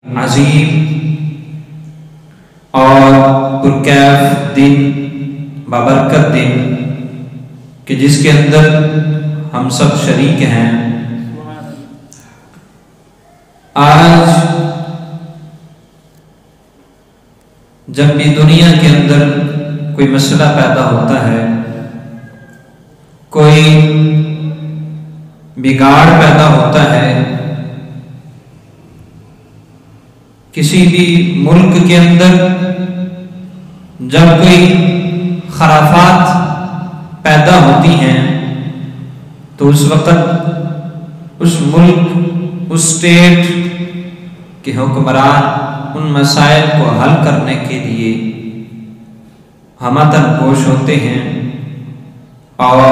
عظیم اور پرکیف دن، بابرکت دن کہ جس کے اندر ہم سب شریک ہیں۔ آج جب بھی دنیا کے اندر کوئی مسئلہ پیدا ہوتا ہے، کوئی بگاڑ پیدا ہوتا ہے، کسی بھی ملک کے اندر جب کوئی خرافات پیدا ہوتی ہیں تو اس وقت اس ملک، اس اسٹیٹ کے حکمران ان مسائل کو حل کرنے کے لیے ہمہ پوش ہوتے ہیں اور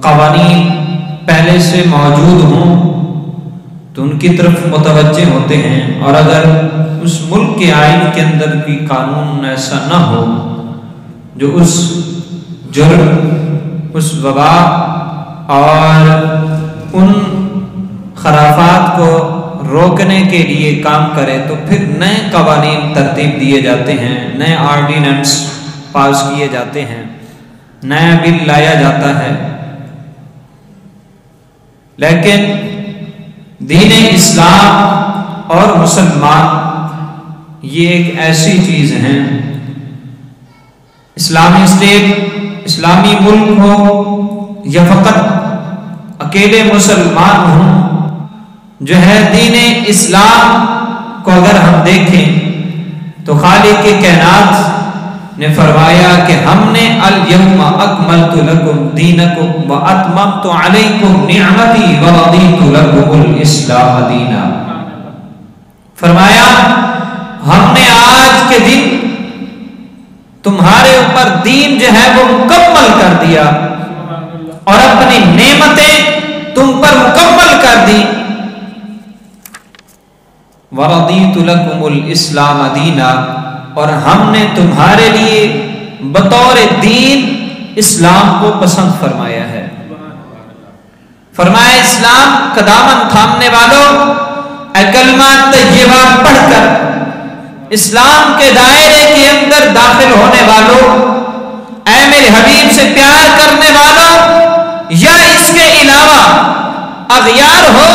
قوانین پہلے سے موجود ہوں تو ان کی طرف متوجہ ہوتے ہیں، اور اگر اس ملک کے آئین کے اندر بھی قانون ایسا نہ ہو جو اس جرم، اس وبا اور ان خرافات کو روکنے کے لیے کام کرے تو پھر نئے قوانین ترتیب دیے جاتے ہیں، نئے آرڈیننس پاس کیے جاتے ہیں، نیا بل لایا جاتا ہے۔ لیکن دین اسلام اور مسلمان یہ ایک ایسی چیز ہے، اسلامی اسٹیٹ، اسلامی ملک ہو یا فقط اکیلے مسلمان ہوں، جو ہے دین اسلام کو اگر ہم دیکھیں تو خالق کائنات نے فرمایا کہ ہم نے الیوم اکملت لکم دینکم واتممت علیکم نعمتی ورضیت لکم الاسلام دینا۔ فرمایا ہم نے آج کے دن تمہارے اوپر دین جو ہے وہ مکمل کر دیا اور اپنی نعمتیں تم پر مکمل کر دی۔ وَرَضِيتُ لَكُمُ الْإِسْلَامَ دِينًا، اور ہم نے تمہارے لیے بطور دین اسلام کو پسند فرمایا ہے۔ فرمایا اسلام کا دامن تھامنے والوں، اے کلمہ طیبہ پڑھ کر اسلام کے دائرے کے اندر داخل ہونے والوں، اے میرے حبیب سے پیار کرنے والوں، یا اس کے علاوہ اغیار ہو،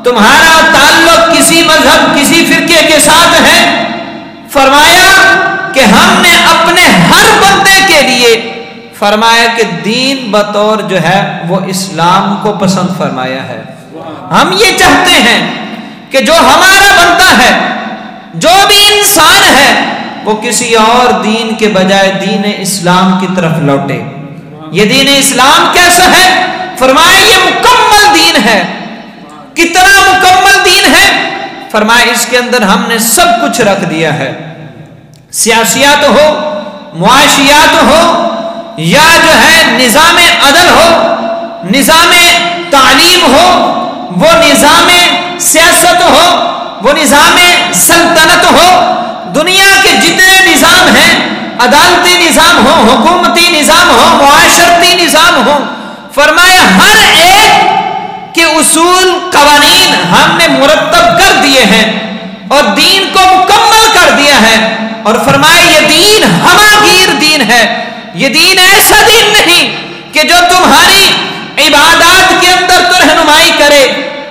تمہارا تعلق کسی مذہب، کسی فرقے کے ساتھ ہے، فرمایا کہ ہم نے اپنے ہر بندے کے لیے فرمایا کہ دین بطور جو ہے وہ اسلام کو پسند فرمایا ہے۔ ہم یہ چاہتے ہیں کہ جو ہمارا بندہ ہے، جو بھی انسان ہے، وہ کسی اور دین کے بجائے دین اسلام کی طرف لوٹے۔ یہ دین اسلام کیسا ہے؟ فرمایا یہ مکمل دین ہے۔ کتنا مکمل دین ہے؟ فرمایا اس کے اندر ہم نے سب کچھ رکھ دیا ہے، سیاسیات ہو، معاشیات ہو، یا جو ہے نظام عدل ہو، نظام تعلیم ہو، وہ نظام سیاست ہو، وہ نظام سلطنت ہو، دنیا کے جتنے نظام ہیں، عدالتی نظام ہو، حکومتی نظام ہو، معاشرتی نظام ہو، فرمایا ہر ایک کے اصول، قوانین ہم نے مرتب کر دیے ہیں اور دین کو مکمل کر دیا ہے۔ اور فرمایا یہ دین ہماگیر دین ہے، یہ دین ایسا دین نہیں کہ جو تمہاری عبادات کے اندر تو رہنمائی کرے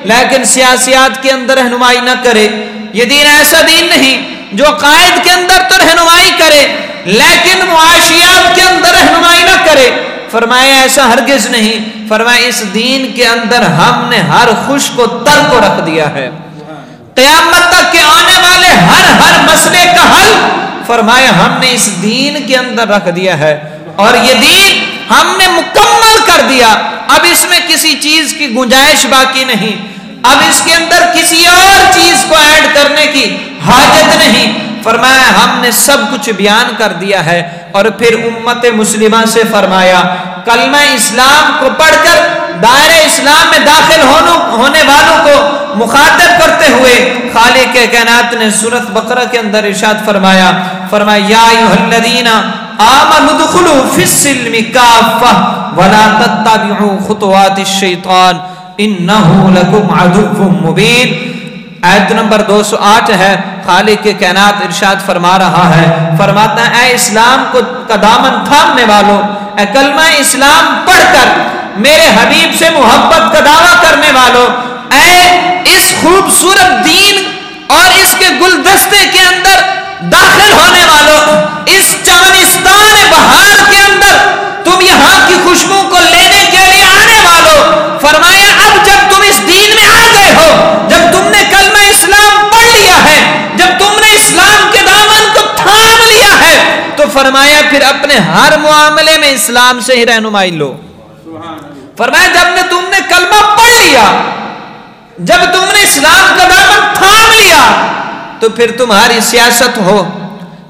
لیکن سیاسیات کے اندر رہنمائی نہ کرے، یہ دین ایسا دین نہیں جو قائد کے اندر تو رہنمائی کرے لیکن معاشیات کے اندر رہنمائی نہ کرے۔ فرمایا ایسا ہرگز نہیں، فرمایا اس دین کے اندر ہم نے ہر خوش کو تر کو رکھ دیا ہے، قیامت تک کے آنے والے ہر مسئلے کا حل فرمایا ہم نے اس دین کے اندر رکھ دیا ہے، اور یہ دین ہم نے مکمل کر دیا۔ اب اس میں کسی چیز کی گنجائش باقی نہیں، اب اس کے اندر کسی اور چیز کو ایڈ کرنے کی حاجت نہیں۔ فرمایا ہم نے سب کچھ بیان کر دیا ہے۔ اور پھر امت مسلمہ سے فرمایا کلمہ اسلام کو پڑھ کر دائرہ اسلام میں داخل ہونے والوں کو مخاطب کرتے ہوئے خالق کائنات نے سورۃ بقرہ کے اندر ارشاد فرمایا یا ایھا الذین آمنوا ادخلوا فی السلم کافہ ولا تتبعوا خطوات الشیطان انہ لکم عدو مبین۔ آیت نمبر 208 ہے، خالق کے کائنات ارشاد فرما رہا ہے، فرماتا ہے اے اسلام کا دامن تھامنے والوں، اے کلمہ اسلام پڑھ کر میرے حبیب سے محبت کا دعویٰ کرنے والوں، اے اس خوبصورت دین اور اس کے گلدستے کے اندر داخل ہونے والوں، اس چمنستان بہار کے اندر تم یہاں کی خوشبو کو لینے کے لیے آنے والوں، فرمایا اب جب تم اس دین میں آ گئے ہو، جب تم نے کلمہ اسلام پڑھ لیا ہے، جب تم نے اسلام کے دامن کو تھام لیا ہے، تو فرمایا پھر اپنے ہر معاملے میں اسلام سے ہی رہنمائی لو۔ فرمایا جب تم نے کلمہ پڑھ لیا، جب تم نے اسلام کا دامن تھام لیا، تو پھر تمہاری سیاست ہو،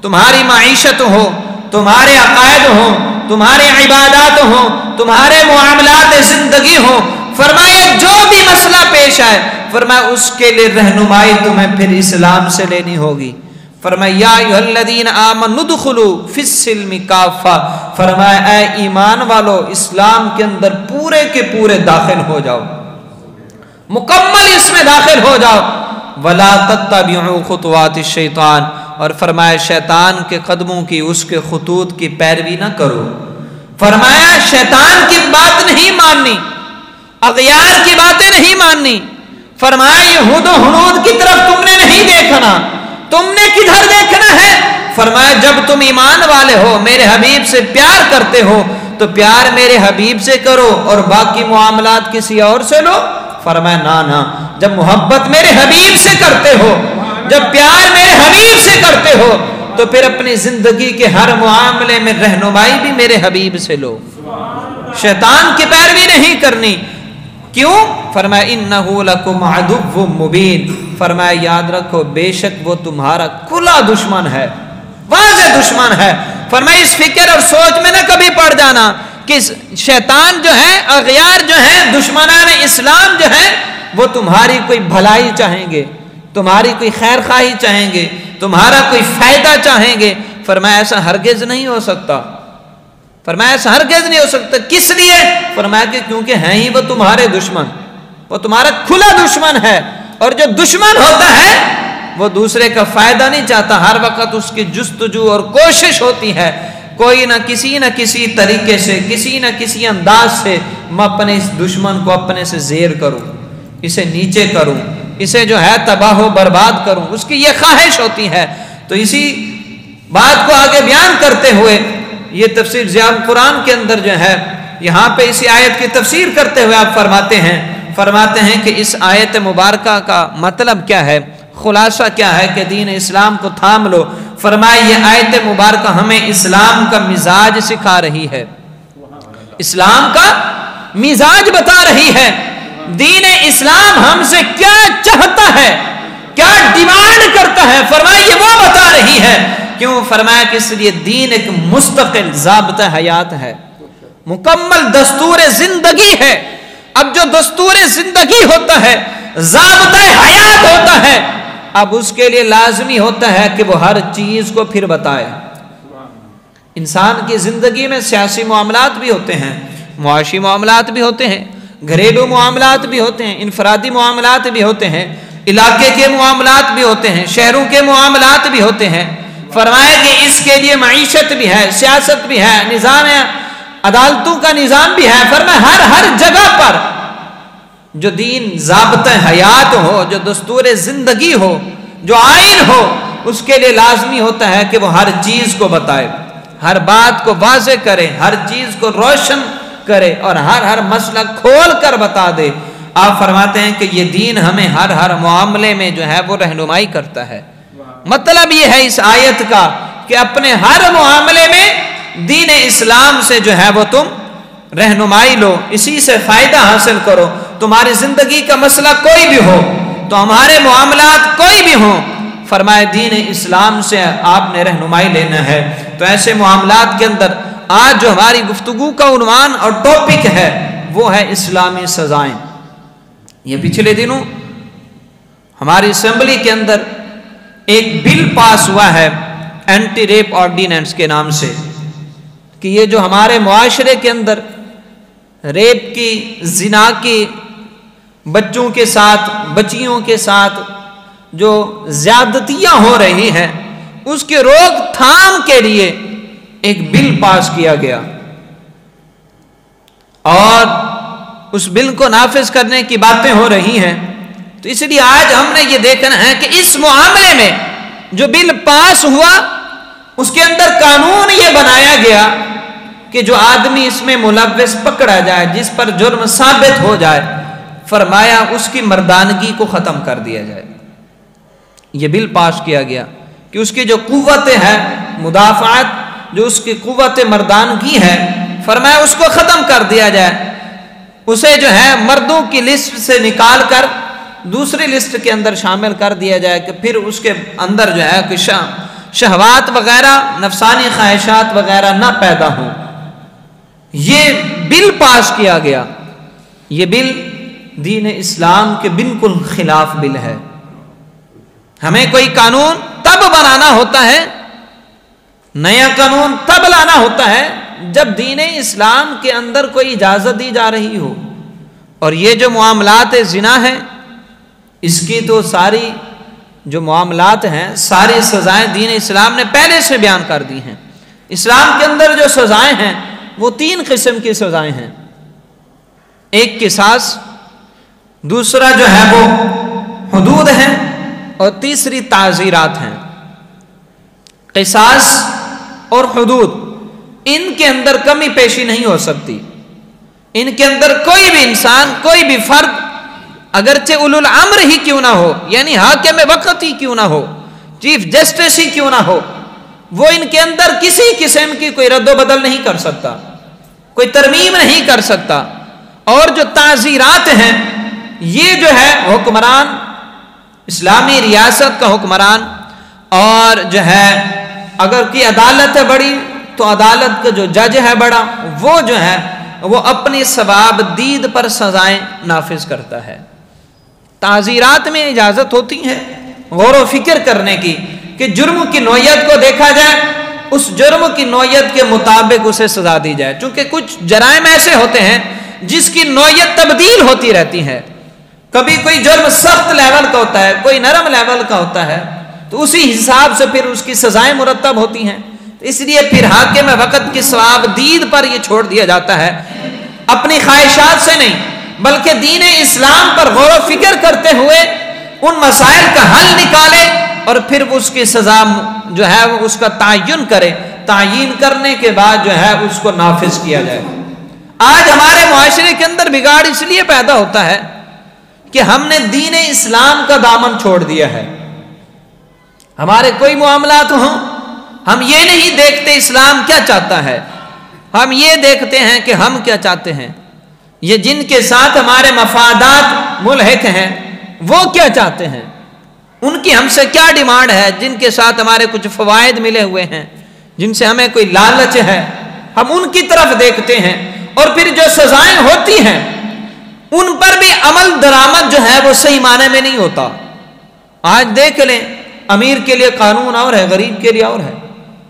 تمہاری معیشت ہو، تمہارے عقائد ہو، تمہارے عبادات ہو، تمہارے معاملات زندگی ہو، فرمایا جو بھی مسئلہ پیش آئے، فرمایا اس کے لیے رہنمائی تمہیں پھر اسلام سے لینی ہوگی۔ فرمایا یا ایھا الذین آمنوا ادخلوا فی السلم کافہ، فرمایا اے ایمان والو اسلام کے اندر پورے کے پورے داخل ہو جاؤ، مکمل اس میں داخل ہو جاؤ، ولا تتبعوا خطوات الشیطان، اور فرمایا شیطان کے قدموں کی، اس کے خطوط کی پیروی نہ کرو۔ فرمایا شیطان کی بات نہیں ماننی، اغیار کی باتیں نہیں ماننی، فرمایا یہود و ہنود کی طرف تم نے نہیں دیکھنا، تم نے کدھر دیکھنا ہے؟ فرمایا جب تم ایمان والے ہو، میرے حبیب سے پیار کرتے ہو، تو پیار میرے حبیب سے کرو اور باقی معاملات کسی اور سے لو۔ فرمایا نہ، جب محبت میرے حبیب سے کرتے ہو، جب پیار میرے حبیب سے کرتے ہو، تو پھر اپنی زندگی کے ہر معاملے میں رہنمائی بھی میرے حبیب سے لو، شیطان کی پیروی نہیں کرنی۔ کیوں؟ فرمایا انہ لکم عدو مبین، فرمایا یاد رکھو بے شک وہ تمہارا کھلا دشمن ہے، واضح دشمن ہے۔ فرمایا اس فکر اور سوچ میں نہ کبھی پڑ جانا کہ شیطان جو ہے، اغیار جو ہیں، دشمنان اسلام جو ہیں، وہ تمہاری کوئی بھلائی چاہیں گے، تمہاری کوئی خیر خواہی چاہیں گے، تمہارا کوئی فائدہ چاہیں گے۔ فرمایا ایسا ہرگز نہیں ہو سکتا، فرمایا ایسا ہرگز نہیں ہو سکتا۔ کس لیے؟ فرمایا کہ کیونکہ ہیں ہی وہ تمہارے دشمن، وہ تمہارا کھلا دشمن ہے، اور جو دشمن ہوتا ہے وہ دوسرے کا فائدہ نہیں چاہتا، ہر وقت اس کی جستجو اور کوشش ہوتی ہے کوئی نہ کسی طریقے سے، کسی نہ کسی انداز سے میں اپنے اس دشمن کو اپنے سے زیر کروں، اسے نیچے کروں، اسے جو ہے تباہ و برباد کروں، اس کی یہ خواہش ہوتی ہے۔ تو اسی بات کو آگے بیان کرتے ہوئے یہ تفسیر ضیاء القرآن کے اندر جو ہے، یہاں پہ اسی آیت کی تفسیر کرتے ہوئے آپ فرماتے ہیں کہ اس آیت مبارکہ کا مطلب کیا ہے، خلاصہ کیا ہے کہ دین اسلام کو تھام لو۔ فرمایا یہ آیت مبارکہ ہمیں اسلام کا مزاج سکھا رہی ہے، اسلام کا مزاج بتا رہی ہے، دین اسلام ہم سے کیا چاہتا ہے، کیا ڈیمانڈ کرتا ہے، فرمایا یہ وہ بتا رہی ہے۔ کیوں؟ فرمایا کہ اس لیے دین ایک مستقل ضابطہ حیات ہے، مکمل دستور زندگی ہے۔ اب جو دستور زندگی ہوتا ہے، ضابطہ حیات ہوتا ہے، اب اس کے لیے لازمی ہوتا ہے کہ وہ ہر چیز کو پھر بتائے۔ انسان کی زندگی میں سیاسی معاملات بھی ہوتے ہیں، معاشی معاملات بھی ہوتے ہیں، گھریلو معاملات بھی ہوتے ہیں، انفرادی معاملات بھی ہوتے ہیں، علاقے کے معاملات بھی ہوتے ہیں، شہروں کے معاملات بھی ہوتے ہیں۔ فرمایا کہ اس کے لیے معیشت بھی ہے، سیاست بھی ہے، نظام ہے، عدالتوں کا نظام بھی ہے۔ فرمایا ہر جگہ پر جو دین ضابطہ حیات ہو، جو دستور زندگی ہو، جو آئین ہو، اس کے لیے لازمی ہوتا ہے کہ وہ ہر چیز کو بتائے، ہر بات کو واضح کرے، ہر چیز کو روشن کرے اور ہر مسئلہ کھول کر بتا دے۔ آپ فرماتے ہیں کہ یہ دین ہمیں ہر معاملے میں جو ہے وہ رہنمائی کرتا ہے۔ مطلب یہ ہے اس آیت کا کہ اپنے ہر معاملے میں دین اسلام سے جو ہے وہ تم رہنمائی لو، اسی سے فائدہ حاصل کرو۔ تمہاری زندگی کا مسئلہ کوئی بھی ہو، تو ہمارے معاملات کوئی بھی ہوں، فرمائے دین اسلام سے آپ نے رہنمائی لینا ہے۔ تو ایسے معاملات کے اندر آج جو ہماری گفتگو کا عنوان اور ٹاپک ہے وہ ہے اسلامی سزائیں۔ یہ پچھلے دنوں ہماری اسمبلی کے اندر ایک بل پاس ہوا ہے اینٹی ریپ آرڈیننس کے نام سے، کہ یہ جو ہمارے معاشرے کے اندر ریپ کی، زنا کی، بچوں کے ساتھ، بچیوں کے ساتھ جو زیادتیاں ہو رہی ہیں اس کی روک تھام کے لیے ایک بل پاس کیا گیا، اور اس بل کو نافذ کرنے کی باتیں ہو رہی ہیں۔ تو اس لیے آج ہم نے یہ دیکھنا ہے کہ اس معاملے میں جو بل پاس ہوا اس کے اندر قانون یہ بنایا گیا کہ جو آدمی اس میں ملوث پکڑا جائے، جس پر جرم ثابت ہو جائے، فرمایا اس کی مردانگی کو ختم کر دیا جائے۔ یہ بل پاس کیا گیا کہ اس کی جو قوت ہے مدافعت، جو اس کی قوت مردانگی ہے، فرمایا اس کو ختم کر دیا جائے، اسے جو ہے مردوں کی لسٹ سے نکال کر دوسری لسٹ کے اندر شامل کر دیا جائے کہ پھر اس کے اندر جو ہے کہ شہوات وغیرہ، نفسانی خواہشات وغیرہ نہ پیدا ہوں۔ یہ بل پاس کیا گیا، یہ بل دین اسلام کے بالکل خلاف بل ہے۔ ہمیں کوئی قانون تب بنانا ہوتا ہے، نیا قانون تب لانا ہوتا ہے جب دین اسلام کے اندر کوئی اجازت دی جا رہی ہو۔ اور یہ جو معاملات زنا ہیں، اس کی تو ساری جو معاملات ہیں، ساری سزائیں دین اسلام نے پہلے سے بیان کر دی ہیں۔ اسلام کے اندر جو سزائیں ہیں وہ 3 قسم کی سزائیں ہیں، ایک قصاص، دوسرا جو ہے وہ حدود ہیں، اور تیسری تعزیرات ہیں۔ قصاص اور حدود، ان کے اندر کمی پیشی نہیں ہو سکتی، ان کے اندر کوئی بھی انسان، کوئی بھی فرد، اگرچہ اولو الامر ہی کیوں نہ ہو، یعنی حاکم وقت ہی کیوں نہ ہو، چیف جسٹس ہی کیوں نہ ہو، وہ ان کے اندر کسی قسم کی کوئی رد و بدل نہیں کر سکتا، کوئی ترمیم نہیں کر سکتا۔ اور جو تعزیرات ہیں، یہ جو ہے حکمران، اسلامی ریاست کا حکمران، اور جو ہے اگر کی عدالت ہے بڑی تو عدالت کا جو جج ہے بڑا، وہ جو ہے وہ اپنی ثواب دید پر سزائیں نافذ کرتا ہے۔ تعزیرات میں اجازت ہوتی ہے غور و فکر کرنے کی کہ جرم کی نوعیت کو دیکھا جائے، اس جرم کی نوعیت کے مطابق اسے سزا دی جائے، چونکہ کچھ جرائم ایسے ہوتے ہیں جس کی نوعیت تبدیل ہوتی رہتی ہے، کبھی کوئی جرم سخت لیول کا ہوتا ہے، کوئی نرم لیول کا ہوتا ہے، تو اسی حساب سے پھر اس کی سزائیں مرتب ہوتی ہیں۔ اس لیے پھر حاکم وقت کی ثواب دید پر یہ چھوڑ دیا جاتا ہے، اپنی خواہشات سے نہیں بلکہ دین اسلام پر غور و فکر کرتے ہوئے ان مسائل کا حل نکالے، اور پھر اس کی سزا جو ہے وہ اس کا تعین کرے، تعین کرنے کے بعد جو ہے اس کو نافذ کیا جائے۔ آج ہمارے معاشرے کے اندر بگاڑ اس لیے پیدا ہوتا ہے کہ ہم نے دین اسلام کا دامن چھوڑ دیا ہے۔ ہمارے کوئی معاملات ہوں، ہم یہ نہیں دیکھتے اسلام کیا چاہتا ہے، ہم یہ دیکھتے ہیں کہ ہم کیا چاہتے ہیں، یہ جن کے ساتھ ہمارے مفادات ملحق ہیں وہ کیا چاہتے ہیں، ان کی ہم سے کیا ڈیمانڈ ہے، جن کے ساتھ ہمارے کچھ فوائد ملے ہوئے ہیں، جن سے ہمیں کوئی لالچ ہے، ہم ان کی طرف دیکھتے ہیں، اور پھر جو سزائیں ہوتی ہیں ان پر بھی عمل درآمد جو ہے وہ صحیح معنی میں نہیں ہوتا۔ آج دیکھ لیں، امیر کے لیے قانون اور ہے، غریب کے لیے اور ہے،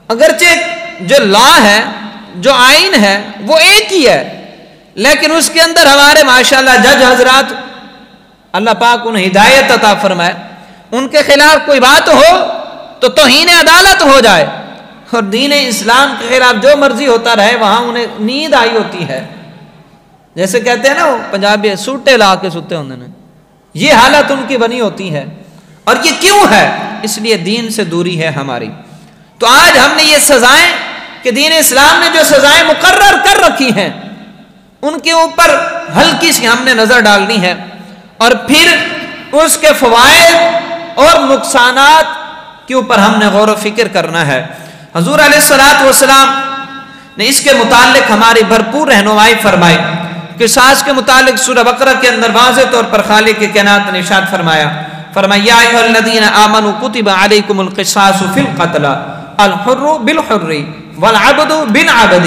اگرچہ جو لا ہے، جو آئین ہے وہ ایک ہی ہے، لیکن اس کے اندر ہمارے ماشاءاللہ جج حضرات، اللہ پاک انہیں ہدایت عطا فرمائے، ان کے خلاف کوئی بات ہو تو توہین عدالت ہو جائے، اور دین اسلام کے خلاف جو مرضی ہوتا رہے، وہاں انہیں نیند آئی ہوتی ہے، جیسے کہتے ہیں نا وہ پنجابی، سوٹے لا کے سوتے ہوندے نے، یہ حالت ان کی بنی ہوتی ہے۔ اور یہ کیوں ہے؟ اس لیے دین سے دوری ہے ہماری۔ تو آج ہم نے یہ سزائیں کہ دین اسلام نے جو سزائیں مقرر کر رکھی ہیں ان کے اوپر ہلکی سی ہم نے نظر ڈالنی ہے، اور پھر اس کے فوائد اور نقصانات کے اوپر ہم نے غور و فکر کرنا ہے۔ حضور علیہ الصلوۃ والسلام نے اس کے متعلق ہماری بھرپور رہنمائی فرمائی۔ قصاص کے متعلق سورہ بقرہ کے اندر واضح طور پر خالق کائنات نے ارشاد فرمایا، یا ایھا الذین آمنوا کتب علیکم القصاص فی القتلی الحر بالحر والعبد بالعبد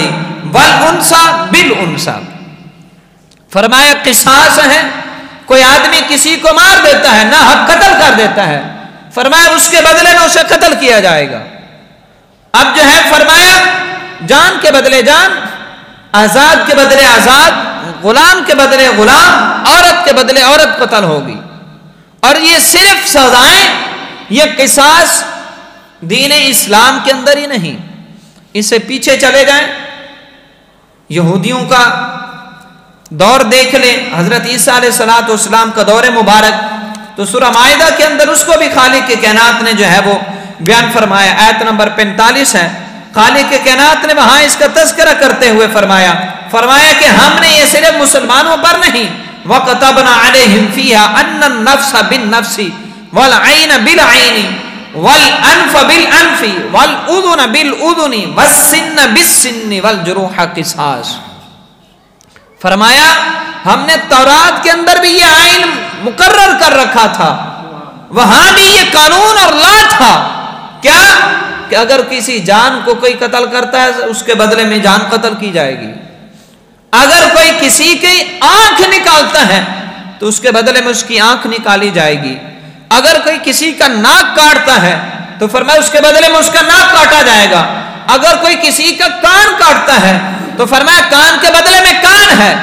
والانثى بالانثى۔ فرمایا قصاص ہے، کوئی آدمی کسی کو مار دیتا ہے، نہ حق قتل کر دیتا ہے، فرمایا اس کے بدلے میں اسے قتل کیا جائے گا۔ اب جو ہے فرمایا جان کے بدلے جان، آزاد کے بدلے آزاد، غلام کے بدلے غلام، عورت کے بدلے عورت قتل ہوگی۔ اور یہ صرف سزائیں، یہ قصاص دین اسلام کے اندر ہی نہیں، اس سے پیچھے چلے جائیں، یہودیوں کا دور دیکھ لیں، حضرت عیسیٰ علیہ السلام کا دور مبارک، تو سورہ مائدہ کے اندر اس کو بھی خالق کائنات نے جو ہے وہ بیان فرمایا، آیت نمبر 45 ہے، خالق کائنات نے وہاں اس کا تذکرہ کرتے ہوئے فرمایا کہ ہم نے یہ صرف مسلمانوں پر نہیں، وَكَتَبْنَا عَلَيْهِمْ فِيهَا أَنَّ النَّفْسَ بِالنَّفْسِ وَالْعَيْنَ بِالْعَيْنِ وَالْأَنْفَ بِالْأَنْفِ وَالْأُذُنَ بِالْأُذُنِ وَالسِّنَّ بِالسِّنِّ وَالْجُرُوحَ قِصَاص۔ فرمایا ہم نے تورات کے اندر بھی یہ آئین مقرر کر رکھا تھا، وہاں بھی یہ قانون اور لا تھا، کیا کہ اگر کسی جان کو کوئی قتل کرتا ہے اس کے بدلے میں جان قتل کی جائے گی، اگر کوئی کسی کی آنکھ نکالتا ہے تو اس کے بدلے میں اس کی آنکھ نکالی جائے گی، اگر کوئی کسی کا ناک کاٹتا ہے تو فرمایا اس کے بدلے میں اس کا ناک کاٹا جائے گا، اگر کوئی کسی کا کان کاٹتا ہے تو فرمایا کان کے بدلے میں کان ہے،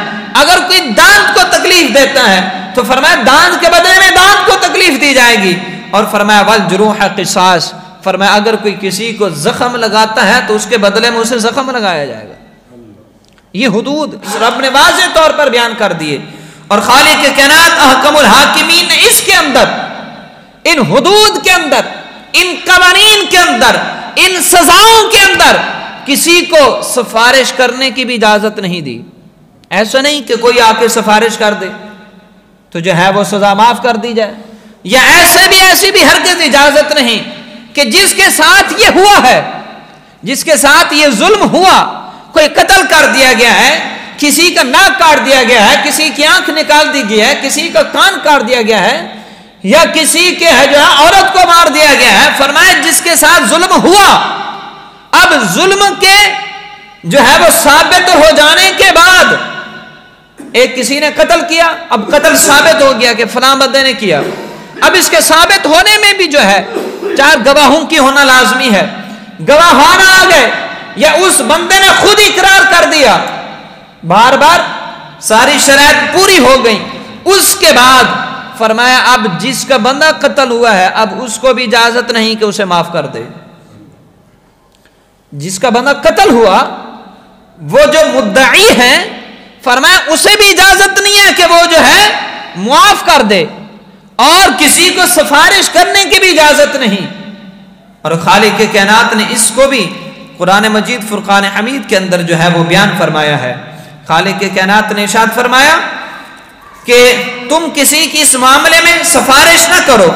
اگر کوئی دانت کو تکلیف دیتا ہے تو فرمایا دانت کے بدلے میں دانت کو تکلیف دی جائے گی، اور فرمایا والجروح قصاص، فرمایا اگر کوئی کسی کو زخم لگاتا ہے تو اس کے بدلے میں اسے زخم لگایا جائے گا۔ یہ حدود رب نے واضح طور پر بیان کر دیے، اور خالق کائنات احکم الحاکمین نے اس کے اندر، ان حدود کے اندر، ان قوانین کے اندر، ان سزاؤں کے اندر کسی کو سفارش کرنے کی بھی اجازت نہیں دی۔ ایسا نہیں کہ کوئی آ کے سفارش کر دے تو جو ہے وہ سزا معاف کر دی جائے، یا ایسی بھی ہرگز اجازت نہیں کہ جس کے ساتھ یہ ہوا ہے، جس کے ساتھ یہ ظلم ہوا، کوئی قتل کر دیا گیا ہے، کسی کا ناک کاٹ دیا گیا ہے، کسی کی آنکھ نکال دی گئی ہے، کسی کا کان کاٹ دیا گیا ہے، یا کسی کے جو ہے عورت کو مار دیا گیا ہے، فرمایا جس کے ساتھ ظلم ہوا، اب ظلم کے جو ہے وہ ثابت ہو جانے کے بعد، ایک کسی نے قتل کیا، اب قتل ثابت ہو گیا کہ فلاں بندے نے کیا، اب اس کے ثابت ہونے میں بھی جو ہے 4 گواہوں کی ہونا لازمی ہے، گواہان آ گئے یا اس بندے نے خود اقرار کر دیا، بار بار ساری شرائط پوری ہو گئی، اس کے بعد فرمایا اب جس کا بندہ قتل ہوا ہے اب اس کو بھی اجازت نہیں کہ اسے معاف کر دے، جس کا بندہ قتل ہوا وہ جو مدعی ہے فرمایا اسے بھی اجازت نہیں ہے کہ وہ جو ہے معاف کر دے، اور کسی کو سفارش کرنے کی بھی اجازت نہیں۔ اور خالق کائنات نے اس کو بھی قرآن مجید فرقان حمید کے اندر جو ہے وہ بیان فرمایا ہے، خالق کائنات نے ارشاد فرمایا کہ تم کسی کی اس معاملے میں سفارش نہ کرو،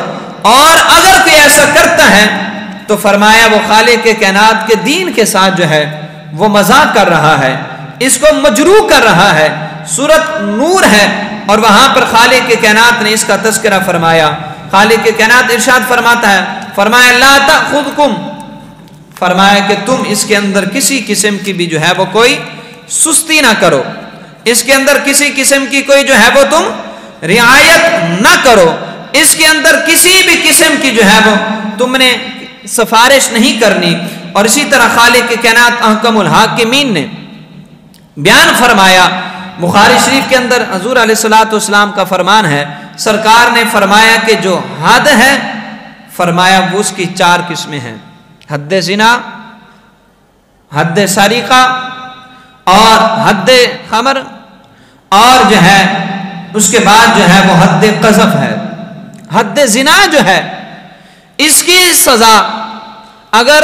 اور اگر کوئی ایسا کرتا ہے تو فرمایا وہ خالق کائنات کے دین کے ساتھ جو ہے وہ مذاق کر رہا ہے، اس کو مجروح کر رہا ہے۔ سورۃ نور ہے اور وہاں پر خالق کائنات نے اس کا تذکرہ فرمایا، خالق کائنات ارشاد فرماتا ہے، فرمایا لا تأخذکم، فرمایا کہ تم اس کے اندر کسی قسم کی بھی جو ہے وہ کوئی سستی نہ کرو، اس کے اندر کسی قسم کی کوئی جو ہے وہ تم رعایت نہ کرو، اس کے اندر کسی بھی قسم کی جو ہے وہ تم نے سفارش نہیں کرنی۔ اور اسی طرح خالق کائنات احکم الحاکمین نے بیان فرمایا، بخاری شریف کے اندر حضور علیہ السلام کا فرمان ہے، سرکار نے فرمایا کہ جو حد ہے فرمایا وہ اس کی 4 قسمیں ہیں، حد زنا، حد سریقہ اور حد خمر، اور جو ہے اس کے بعد جو ہے وہ حد قذف ہے۔ حد زنا جو ہے اس کی سزا، اگر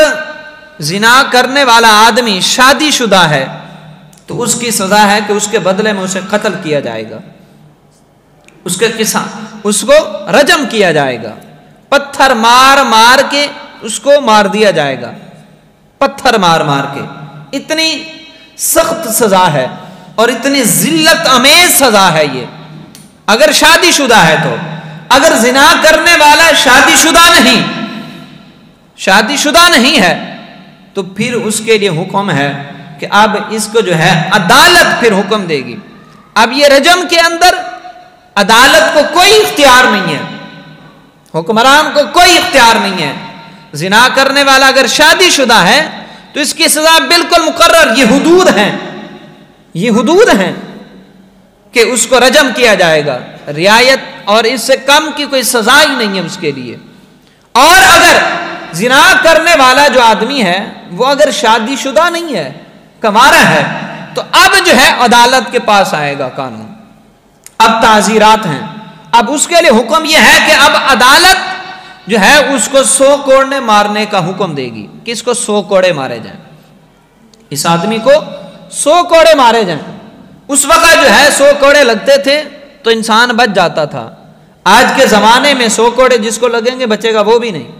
زنا کرنے والا آدمی شادی شدہ ہے تو اس کی سزا ہے کہ اس کے بدلے میں اسے قتل کیا جائے گا، اس کو رجم کیا جائے گا، پتھر مار مار کے اس کو مار دیا جائے گا، پتھر مار مار کے۔ اتنی سخت سزا ہے اور اتنی ذلت امیز سزا ہے یہ، اگر شادی شدہ ہے تو۔ اگر زنا کرنے والا شادی شدہ نہیں ہے تو پھر اس کے لیے حکم ہے کہ اب اس کو جو ہے عدالت پھر حکم دے گی۔ اب یہ رجم کے اندر عدالت کو کوئی اختیار نہیں ہے، حکمران کو کوئی اختیار نہیں ہے۔ زنا کرنے والا اگر شادی شدہ ہے تو اس کی سزا بالکل مقرر، یہ حدود ہیں کہ اس کو رجم کیا جائے گا۔ رعایت اور اس سے کم کی کوئی سزا ہی نہیں ہے اس کے لیے۔ اور اگر زنا کرنے والا جو آدمی ہے وہ اگر شادی شدہ نہیں ہے، کنوارا ہے، تو اب جو ہے عدالت کے پاس آئے گا قانون، اب تعزیرات ہیں، اب اس کے لیے حکم یہ ہے کہ اب عدالت جو ہے اس کو 100 کوڑے مارنے کا حکم دے گی۔ کس کو؟ 100 کوڑے مارے جائیں، اس آدمی کو 100 کوڑے مارے جائیں۔ اس وقت جو ہے 100 کوڑے لگتے تھے تو انسان بچ جاتا تھا۔ آج کے زمانے میں 100 کوڑے جس کو لگیں گے بچے گا وہ بھی نہیں،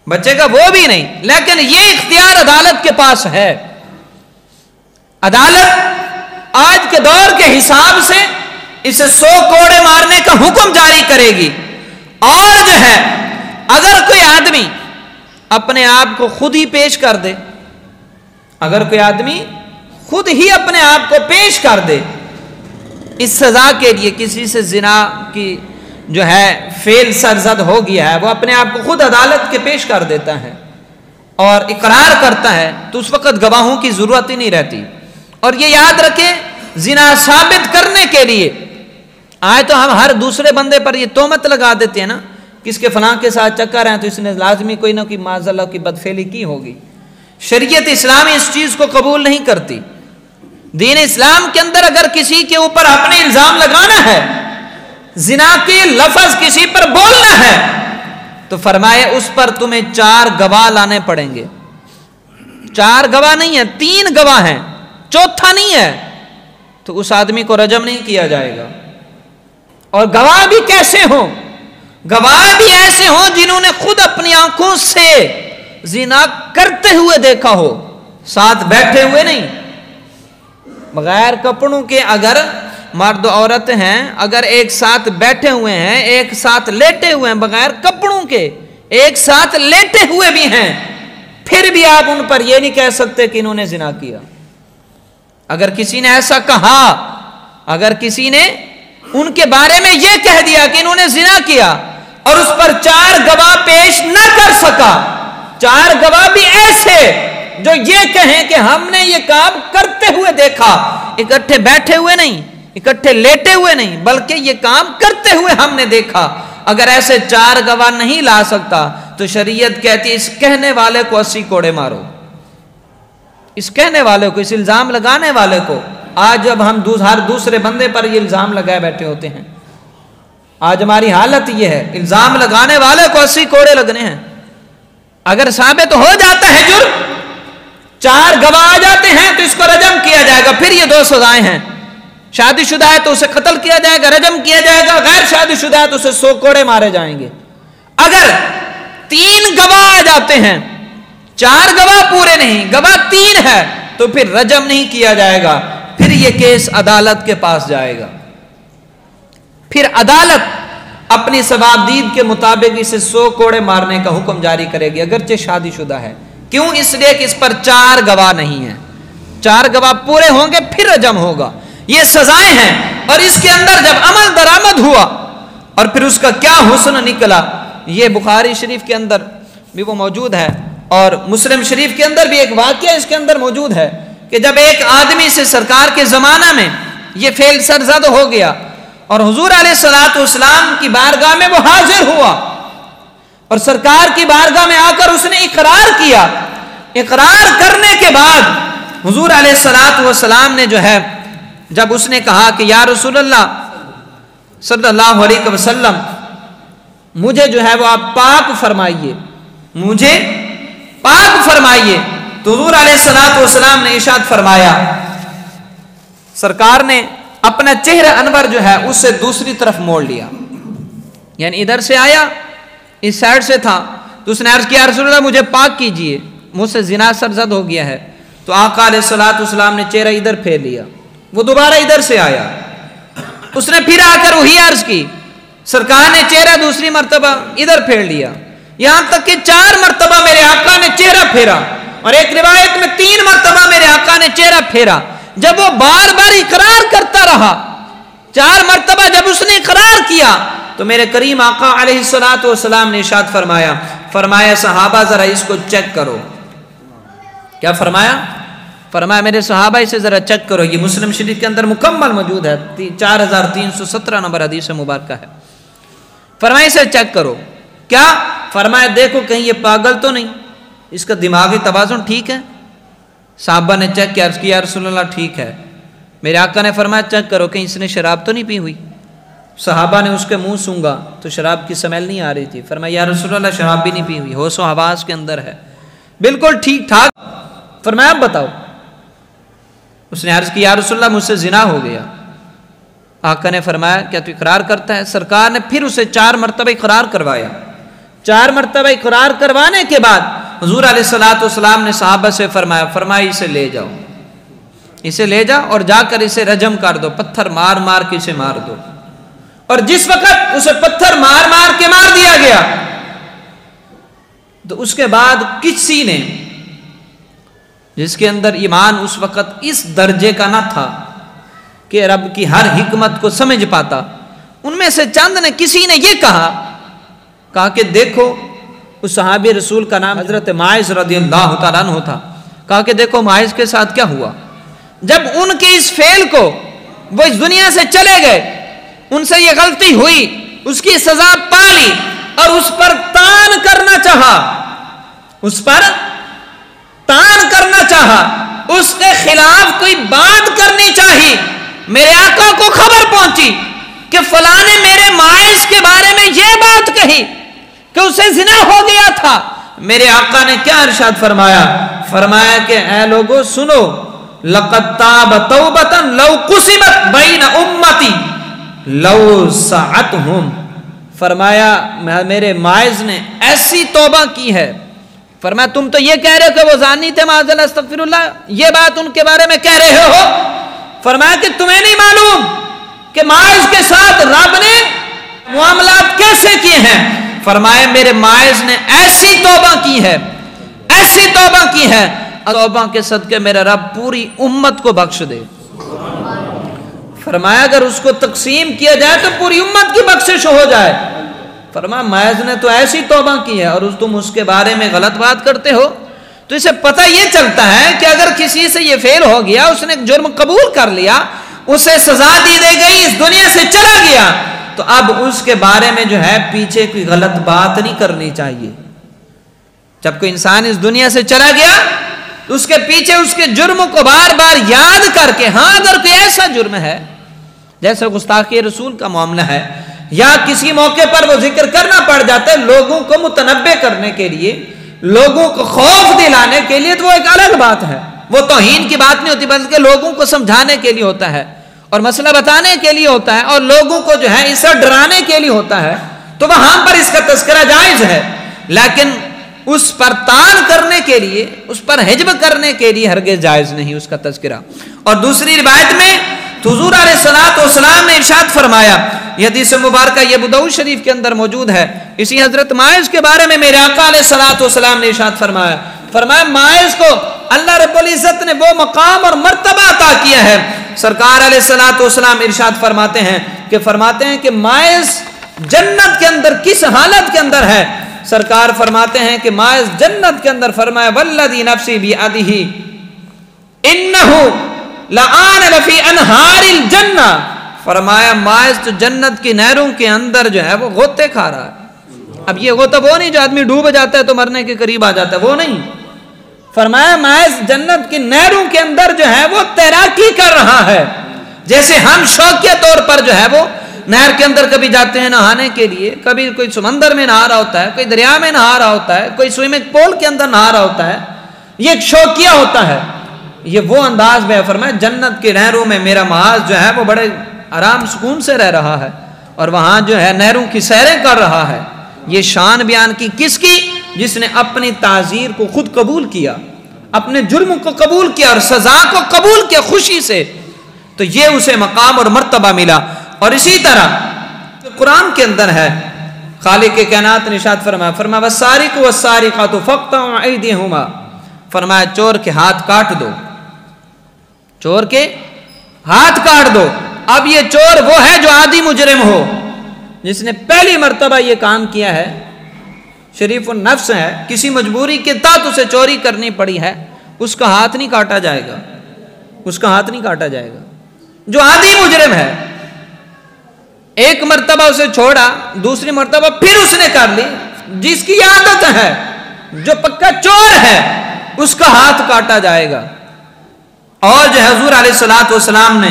بچے گا وہ بھی نہیں۔ لیکن یہ اختیار عدالت کے پاس ہے۔ عدالت آج کے دور کے حساب سے اسے 100 کوڑے مارنے کا حکم جاری کرے گی۔ اور جو ہے اگر کوئی آدمی اپنے آپ کو خود ہی پیش کر دے، اگر کوئی آدمی خود ہی اپنے آپ کو پیش کر دے اس سزا کے لیے، کسی سے زنا کی جو ہے فعل سرزد ہو گیا ہے، وہ اپنے آپ کو خود عدالت کے پیش کر دیتا ہے اور اقرار کرتا ہے، تو اس وقت گواہوں کی ضرورت ہی نہیں رہتی۔ اور یہ یاد رکھیں، زنا ثابت کرنے کے لیے آج تو ہم ہر دوسرے بندے پر یہ تہمت لگا دیتے ہیں نا، کس کے فلاں کے ساتھ چکر ہیں تو اس نے لازمی کوئی نہ کوئی معاذ اللہ کی بدفعلی کی ہوگی۔ شریعت اسلامی اس چیز کو قبول نہیں کرتی۔ دین اسلام کے اندر اگر کسی کے اوپر اپنے الزام لگانا ہے، زنا کے لفظ کسی پر بولنا ہے، تو فرمائے اس پر تمہیں 4 گواہ لانے پڑیں گے۔ 4 گواہ نہیں ہے، 3 گواہ ہیں، چوتھا نہیں ہے، تو اس آدمی کو رجم نہیں کیا جائے گا۔ اور گواہ بھی کیسے ہوں؟ گواہ بھی ایسے ہوں جنہوں نے خود اپنی آنکھوں سے زنا کرتے ہوئے دیکھا ہو، ساتھ بیٹھے ہوئے نہیں، بغیر کپڑوں کے۔ اگر مرد و عورت ہیں، اگر ایک ساتھ بیٹھے ہوئے ہیں، ایک ساتھ لیٹے ہوئے ہیں، بغیر کپڑوں کے ایک ساتھ لیٹے ہوئے بھی ہیں، پھر بھی آپ ان پر یہ نہیں کہہ سکتے کہ انہوں نے زنا کیا۔ اگر کسی نے ایسا کہا، اگر کسی نے ان کے بارے میں یہ کہہ دیا کہ انہوں نے زنا کیا اور اس پر 4 گواہ پیش نہ کر سکا، 4 گواہ بھی ایسے جو یہ کہیں کہ ہم نے یہ کام کرتے ہوئے دیکھا، اکٹھے بیٹھے ہوئے نہیں، اکٹھے لیٹے ہوئے نہیں، بلکہ یہ کام کرتے ہوئے ہم نے دیکھا، اگر ایسے 4 گواہ نہیں لا سکتا تو شریعت کہتی ہے اس کہنے والے کو 80 کوڑے مارو۔ اس کہنے والے کو، اس الزام لگانے والے کو۔ آج جب ہم ہر دوسرے بندے پر یہ الزام لگائے بیٹھے ہوتے ہیں، آج ہماری حالت یہ ہے، الزام لگانے والے کو 80 کوڑے لگنے ہیں۔ اگر ثابت ہو جاتا ہے جرم، 4 گواہ آ جاتے ہیں تو اس کو رجم کیا جائے گا۔ پھر یہ 2 سزائیں ہیں، شادی شدہ ہے تو اسے قتل کیا جائے گا، رجم کیا جائے گا، غیر شادی شدہ ہے تو اسے 100 کوڑے مارے جائیں گے۔ اگر 3 گواہ آ جاتے ہیں، 4 گواہ پورے نہیں، گواہ 3 ہے، تو پھر رجم نہیں کیا جائے گا، پھر یہ کیس عدالت کے پاس جائے گا۔ پھر عدالت اپنی ثوابدید کے مطابق اسے 100 کوڑے مارنے کا حکم جاری کرے گی، اگرچہ شادی شدہ ہے۔ کیوں؟ اس لیے کہ اس پر 4 گواہ نہیں ہیں، 4 گواہ پورے ہوں گے پھر رجم ہوگا۔ یہ سزائیں ہیں، اور اس کے اندر جب عمل درآمد ہوا اور پھر اس کا کیا حسن نکلا، یہ بخاری شریف کے اندر بھی وہ موجود ہے، اور مسلم شریف کے اندر بھی ایک واقعہ اس کے اندر موجود ہے کہ جب ایک آدمی سے سرکار کے زمانہ میں یہ فعل سرزد ہو گیا اور حضور علیہ الصلوۃ والسلام کی بارگاہ میں وہ حاضر ہوا اور سرکار کی بارگاہ میں آ کر اس نے اقرار کیا۔ اقرار کرنے کے بعد حضور علیہ الصلوۃ والسلام نے جو ہے جب اس نے کہا کہ یا رسول اللہ صلی اللہ علیہ وسلم مجھے جو ہے وہ آپ پاک فرمائیے، مجھے پاک فرمائیے، تو حضور علیہ الصلوۃ والسلام نے ارشاد فرمایا، سرکار نے اپنا چہرہ انور جو ہے اس سے دوسری طرف موڑ لیا، یعنی ادھر سے آیا، اس سائڈ سے تھا، تو اس نے عرض کیا رسول اللہ مجھے پاک کیجئے، مجھ سے زنا سرزد ہو گیا ہے۔ تو آقا علیہ الصلوۃ والسلام نے چہرہ ادھر پھیر لیا، وہ دوبارہ ادھر سے آیا، اس نے پھر آ کر وہی عرض کی، سرکار نے چہرہ دوسری مرتبہ ادھر پھیر لیا، یہاں تک کہ 4 مرتبہ میرے آقا نے چہرہ پھیرا، اور ایک روایت میں 3 مرتبہ میرے آقا نے چہرہ پھیرا۔ جب وہ بار بار اقرار کرتا رہا، 4 مرتبہ جب اس نے اقرار کیا تو میرے کریم آقا علیہ الصلوۃ والسلام نے ارشاد فرمایا صحابہ ذرا اس کو چیک کرو۔ کیا فرمایا؟ فرمایا میرے صحابہ اسے ذرا چیک کرو، یہ مسلم شریف کے اندر مکمل موجود ہے، 4317 نمبر حدیث مبارکہ ہے۔ فرمایا اسے چیک کرو، کیا؟ فرمایا دیکھو کہیں یہ پاگل تو نہیں، اس کا دماغی توازن ٹھیک ہے؟ صحابہ نے چیک کیا، عرض کیا یا رسول اللہ ٹھیک ہے۔ میرے آقا نے فرمایا چیک کرو کہیں اس نے شراب تو نہیں پی ہوئی؟ صحابہ نے اس کے منہ سونگا تو شراب کی سمیل نہیں آ رہی تھی۔ فرمایا یا رسول اللہ شراب بھی نہیں پی ہوئی، ہوش و حواس کے اندر ہے، بالکل ٹھیک ٹھاک۔ فرمایا اب بتاؤ۔ اس نے عرض کی یا رسول اللہ مجھ سے زنا ہو گیا۔ آقا نے فرمایا کیا تو اقرار کرتا ہے؟ سرکار نے پھر اسے 4 مرتبہ اقرار کروایا۔ 4 مرتبہ اقرار کروانے کے بعد حضور علیہ السلام نے صحابہ سے فرمایا اسے لے جاؤ، اسے لے جاؤ اور جا کر اسے رجم کر دو، پتھر مار مار کے اسے مار دو۔ اور جس وقت اسے پتھر مار مار کے مار دیا گیا تو اس کے بعد کسی نے جس کے اندر ایمان اس وقت اس درجے کا نہ تھا کہ رب کی ہر حکمت کو سمجھ پاتا، ان میں سے چند نے کسی نے یہ کہا کہ دیکھو، اس صحابی رسول کا نام حضرت معاذ رضی اللہ تعالیٰ عنہ تھا، کہا کہ دیکھو معاذ کے ساتھ کیا ہوا، جب ان کے اس فعل کو وہ اس دنیا سے چلے گئے، ان سے یہ غلطی ہوئی، اس کی سزا پالی اور اس پر تان کرنا چاہا، اس پر تان کرنا چاہا، اس کے خلاف کوئی بات کرنی چاہی۔ میرے آقا کو خبر پہنچی کہ فلاں نے میرے معاذ کے بارے میں یہ بات کہی کہ اسے زنا ہو گیا تھا۔ میرے آقا نے کیا ارشاد فرمایا کہ اے لوگو سنو، لقد تاب توبۃ لو قسمت بین امتی لو سعتہم، فرمایا میرے معاذ نے ایسی توبہ کی ہے۔ فرمایا تم تو یہ کہہ رہے ہو کہ وہ زانی تھے، معاذ اللہ استغفر اللہ، یہ بات ان کے بارے میں کہہ رہے ہو۔ فرمایا کہ تمہیں نہیں معلوم کہ معاذ کے ساتھ رب نے معاملات کیسے کیے ہیں؟ فرمایا میرے معاذ نے ایسی توبہ کی ہے، ایسی توبہ کی ہے، توبہ کے صدقے میرے رب پوری امت کو بخش دے۔ فرمایا اگر اس کو تقسیم کیا جائے تو پوری امت کی بخشش ہو جائے۔ فرمایا معاذ نے تو ایسی توبہ کی ہے اور تم اس کے بارے میں غلط بات کرتے ہو۔ تو اسے پتہ یہ چلتا ہے کہ اگر کسی سے یہ فعل ہو گیا، اس نے جرم قبول کر لیا، اسے سزا دی گئی، اس دنیا سے چلا گیا، تو اب اس کے بارے میں جو ہے پیچھے کوئی غلط بات نہیں کرنی چاہیے۔ جب کوئی انسان اس دنیا سے چلا گیا تو اس کے پیچھے اس کے جرم کو بار بار یاد کر کے، ہاں اگر کوئی ایسا جرم ہے جیسے گستاخی رسول کا معاملہ ہے یا کسی موقع پر وہ ذکر کرنا پڑ جاتا ہے لوگوں کو متنبہ کرنے کے لیے، لوگوں کو خوف دلانے کے لیے، تو وہ ایک الگ بات ہے، وہ توہین کی بات نہیں ہوتی بلکہ لوگوں کو سمجھانے کے لیے ہوتا ہے اور مسئلہ بتانے کے لیے ہوتا ہے اور لوگوں کو جو ہے اس سے ڈرانے کے لیے ہوتا ہے، تو وہاں پر اس کا تذکرہ جائز ہے، لیکن اس پر تان کرنے کے لیے، اس پر حجب کرنے کے لیے ہرگز جائز نہیں اس کا تذکرہ۔ اور دوسری روایت میں حضور علیہ السلام نے ارشاد فرمایا، یہ حدیث مبارکہ یہ ابو داؤد شریف کے اندر موجود ہے، اسی حضرت معاذ کے بارے میں میرے آقا علیہ السلام نے ارشاد فرمایا معاذ کو اللہ رب العزت نے وہ مقام اور مرتبہ عطا کیا ہے۔ سرکار علیہ السلام ارشاد فرماتے ہیں کہ معاذ جنت کے اندر کس حالت کے اندر ہے؟ سرکار فرماتے ہیں کہ معاذ جنت کے اندر، فرمایا والذی نفسی بیدہ انہ لآن لفی انہار الجنہ، فرمایا معاذ تو جنت کی نہروں کے اندر جو ہے وہ غوطے کھا رہا ہے۔ اب یہ غوطہ وہ نہیں جو آدمی ڈوب جاتا ہے تو مرنے کے قریب آ جاتا ہے، وہ نہیں، فرمایا معاذ جنت کی نہروں کے اندر جو ہے وہ تیراکی کر رہا ہے، جیسے ہم شوقیہ طور پر جو ہے وہ نہر کے اندر کبھی جاتے ہیں نہانے کے لیے، کبھی کوئی سمندر میں نہا رہا ہوتا ہے، کوئی دریا میں نہا رہا ہوتا ہے، کوئی سوئمنگ پول کے اندر نہا رہا ہوتا ہے، یہ ایک شوقیہ ہوتا ہے، یہ وہ انداز میں فرمایا جنت کے نہروں میں میرا معاذ جو ہے وہ بڑے آرام سکون سے رہ رہا ہے اور وہاں جو ہے نہروں کی سیریں کر رہا ہے۔ یہ شان بیان کی کس کی؟ جس نے اپنی تعزیر کو خود قبول کیا، اپنے جرم کو قبول کیا اور سزا کو قبول کیا خوشی سے، تو یہ اسے مقام اور مرتبہ ملا۔ اور اسی طرح قرآن کے اندر ہے، خالق کائنات نے ارشاد فرمایا والسارق والسارقۃ فاقطعوا ایدیہما، فرمایا چور کے ہاتھ کاٹ دو، چور کے ہاتھ کاٹ دو۔ اب یہ چور وہ ہے جو عادی مجرم ہو، جس نے پہلی مرتبہ یہ کام کیا ہے، شریف النفس ہے، کسی مجبوری کے تحت اسے چوری کرنی پڑی ہے، اس کا ہاتھ نہیں کاٹا جائے گا، اس کا ہاتھ نہیں کاٹا جائے گا۔ جو عادی مجرم ہے، ایک مرتبہ اسے چھوڑا، دوسری مرتبہ پھر اس نے کر لی، جس کی عادت ہے، جو پکا چور ہے، اس کا ہاتھ کاٹا جائے گا۔ اور جو حضور علیہ الصلوۃ والسلام نے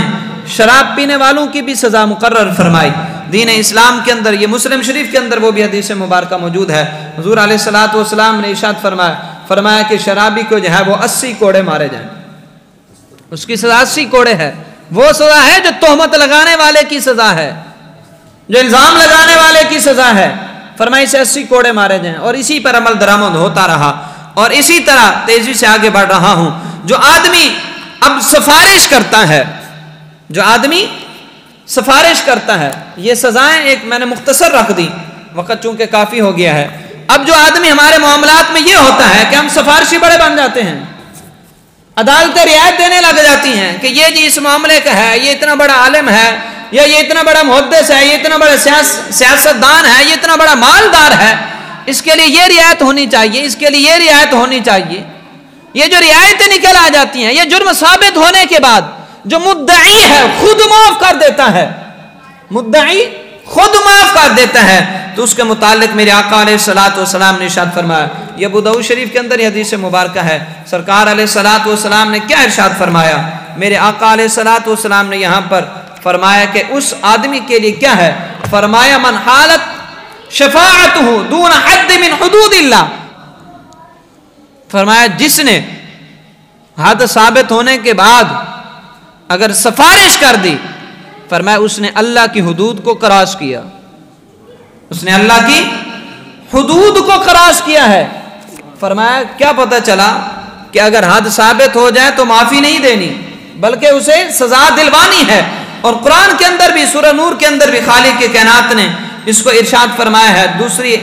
شراب پینے والوں کی بھی سزا مقرر فرمائی دین اسلام کے اندر، یہ مسلم شریف کے اندر وہ بھی حدیث مبارکہ موجود ہے۔ حضور علیہ الصلوۃ والسلام نے ارشاد فرمایا کہ شرابی کو جو ہے وہ 80 کوڑے مارے جائیں، اس کی سزا 80 کوڑے ہے۔ وہ سزا ہے جو تہمت لگانے والے کی سزا ہے، جو الزام لگانے والے کی سزا ہے۔ فرمایا اسے 80 کوڑے مارے جائیں، اور اسی پر عمل درآمد ہوتا رہا، اور اسی طرح تیزی سے آگے بڑھ رہا ہوں۔ جو آدمی اب سفارش کرتا ہے، جو آدمی سفارش کرتا ہے، یہ سزائیں ایک میں نے مختصر رکھ دی، وقت چونکہ کافی ہو گیا ہے۔ اب جو آدمی ہمارے معاملات میں یہ ہوتا ہے کہ ہم سفارشی بڑے بن جاتے ہیں، عدالتیں رعایت دینے لگ جاتی ہیں کہ یہ جی اس معاملے کا ہے، یہ اتنا بڑا عالم ہے، یا یہ اتنا بڑا محدث ہے، یہ اتنا بڑا سیاستدان ہے، یہ اتنا بڑا مالدار ہے، اس کے لیے یہ رعایت ہونی چاہیے، اس کے لیے یہ رعایت ہونی چاہیے۔ یہ جو رعایتیں نکل آ جاتی ہیں، یہ جرم ثابت ہونے کے بعد جو مدعی ہے خود معاف کر دیتا ہے، مدعی خود معاف کر دیتا ہے، تو اس کے متعلق میرے آقا علیہ الصلوۃ والسلام نے ارشاد فرمایا، یہ ابو داؤد شریف کے اندر یہ حدیث مبارکہ ہے، سرکار علیہ الصلوۃ والسلام نے کیا ارشاد فرمایا؟ میرے آقا علیہ الصلوۃ والسلام نے یہاں پر فرمایا کہ اس آدمی کے لیے کیا ہے؟ فرمایا من حالت شفاعتہ دون حد من حدود اللہ، فرمایا جس نے حد ثابت ہونے کے بعد اگر سفارش کر دی، فرمایا اس نے اللہ کی حدود کو کراس کیا، اس نے اللہ کی حدود کو کراس کیا ہے۔ فرمایا کیا پتہ چلا کہ اگر حد ثابت ہو جائے تو معافی نہیں دینی، بلکہ اسے سزا دلوانی ہے۔ اور قرآن کے اندر بھی، سورہ نور کے اندر بھی خالق کے کائنات نے اس کو ارشاد فرمایا ہے، دوسری